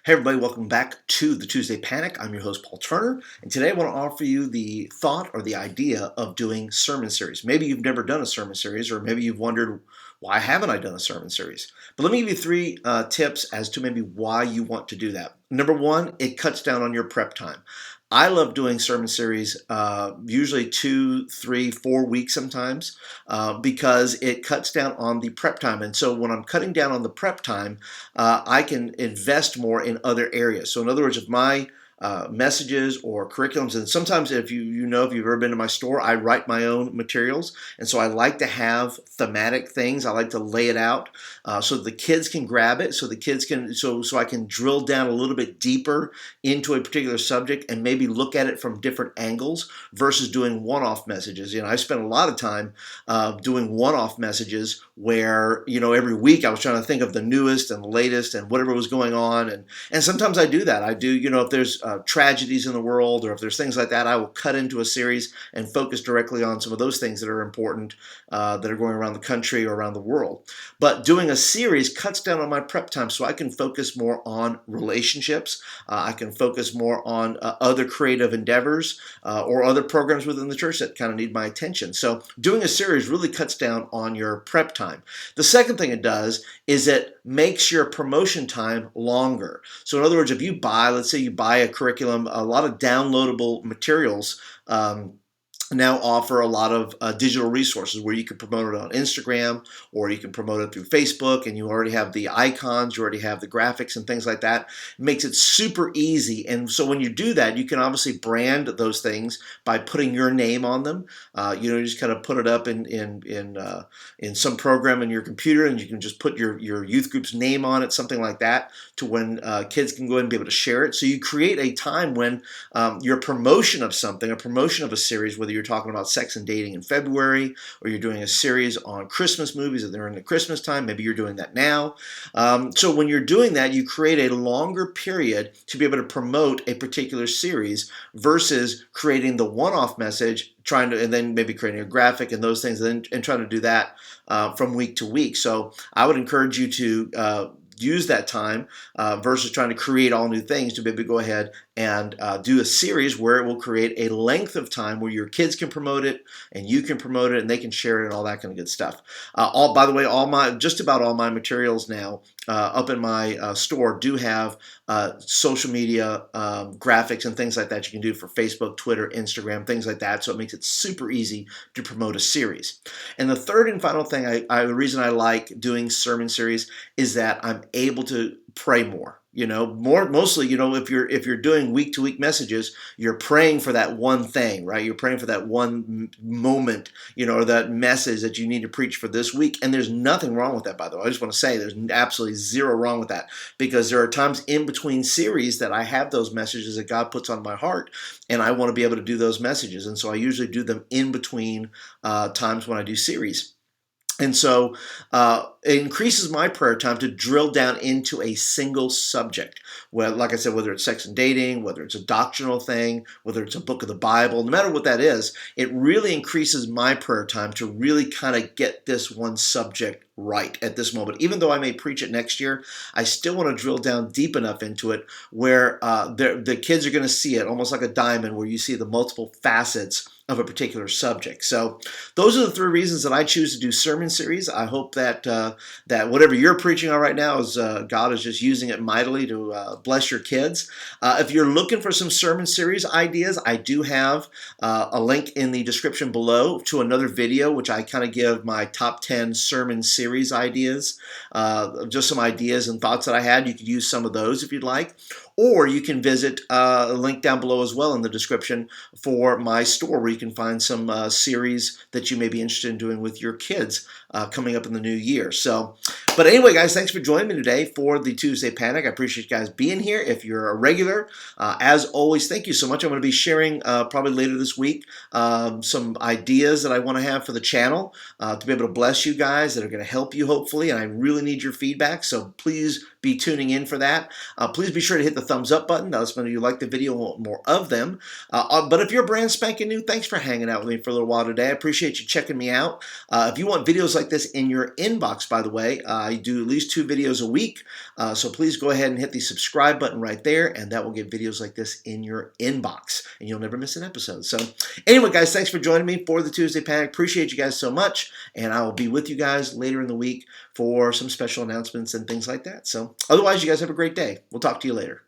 Hey everybody, welcome back to the Tuesday Panic. I'm your host Paul Turner, and today I want to offer you the thought or the idea of doing sermon series. Maybe you've never done a sermon series, or maybe you've wondered, why haven't I done a sermon series? But let me give you three tips as to maybe why you want to do that. Number one, it cuts down on your prep time. I love doing sermon series, usually 2, 3, 4 weeks sometimes, because it cuts down on the prep time. And so when I'm cutting down on the prep time, I can invest more in other areas. So in other words, if my messages or curriculums, and sometimes if if you've ever been to my store, I write my own materials, and so I like to have thematic things. I like to lay it out so the kids can grab it, so the kids can so I can drill down a little bit deeper into a particular subject and maybe look at it from different angles versus doing one-off messages. I spent a lot of time doing one-off messages where every week I was trying to think of the newest and the latest and whatever was going on, and sometimes I do that. I do if there's tragedies in the world, or if there's things like that, I will cut into a series and focus directly on some of those things that are important, that are going around the country or around the world. But doing a series cuts down on my prep time, so I can focus more on relationships. I can focus more on other creative endeavors or other programs within the church that kind of need my attention. So doing a series really cuts down on your prep time. The second thing it does is it makes your promotion time longer. So in other words, if you let's say you buy a curriculum, a lot of downloadable materials now offer a lot of digital resources where you can promote it on Instagram, or you can promote it through Facebook, and you already have the icons, you already have the graphics and things like that. It makes it super easy. And so when you do that, you can obviously brand those things by putting your name on them. You just kind of put it up in some program in your computer, and you can just put your youth group's name on it, something like that, to when kids can go ahead and be able to share it. So you create a time when your promotion of something, a promotion of a series, whether you're talking about sex and dating in February, or you're doing a series on Christmas movies that they're in the Christmas time, maybe you're doing that now. So when you're doing that, you create a longer period to be able to promote a particular series versus creating the one-off message, and then maybe creating a graphic and those things, and trying to do that from week to week. So I would encourage you to use that time versus trying to create all new things, to be able to go ahead and do a series where it will create a length of time where your kids can promote it and you can promote it and they can share it and all that kind of good stuff. By the way, just about all my materials now up in my store do have social media graphics and things like that you can do for Facebook, Twitter, Instagram, things like that. So it makes it super easy to promote a series. And the third and final thing, the reason I like doing sermon series is that I'm able to pray more. Mostly, if you're doing week to week messages, you're praying for that one thing, right? You're praying for that one moment, or that message that you need to preach for this week. And there's nothing wrong with that, by the way. I just want to say there's absolutely zero wrong with that, because there are times in between series that I have those messages that God puts on my heart, and I want to be able to do those messages. And so I usually do them in between times when I do series. And so it increases my prayer time to drill down into a single subject. Well, like I said, whether it's sex and dating, whether it's a doctrinal thing, whether it's a book of the Bible, no matter what that is, it really increases my prayer time to really kind of get this one subject right at this moment. Even though I may preach it next year, I still want to drill down deep enough into it where the kids are going to see it almost like a diamond, where you see the multiple facets of a particular subject. So those are the three reasons that I choose to do sermon series. I hope that that whatever you're preaching on right now is God is just using it mightily to bless your kids. If you're looking for some sermon series ideas, I do have a link in the description below to another video, which I kind of give my top 10 sermon series ideas, just some ideas and thoughts that I had. You could use some of those if you'd like. Or you can visit a link down below as well in the description for my store, where you can find some series that you may be interested in doing with your kids coming up in the new year. But anyway, guys, thanks for joining me today for the Tuesday Panic. I appreciate you guys being here. If you're a regular, as always, thank you so much. I'm going to be sharing probably later this week some ideas that I want to have for the channel to be able to bless you guys, that are going to help you, hopefully. And I really need your feedback, so please be tuning in for that. Please be sure to hit the thumbs up button. That lets me know you like the video and want more of them. But if you're brand spanking new, thanks for hanging out with me for a little while today. I appreciate you checking me out. If you want videos like this in your inbox, by the way, I do at least 2 videos a week, so please go ahead and hit the subscribe button right there, and that will get videos like this in your inbox, and you'll never miss an episode. So anyway, guys, thanks for joining me for the Tuesday Panic. Appreciate you guys so much, and I will be with you guys later in the week for some special announcements and things like that. So otherwise, you guys have a great day. We'll talk to you later.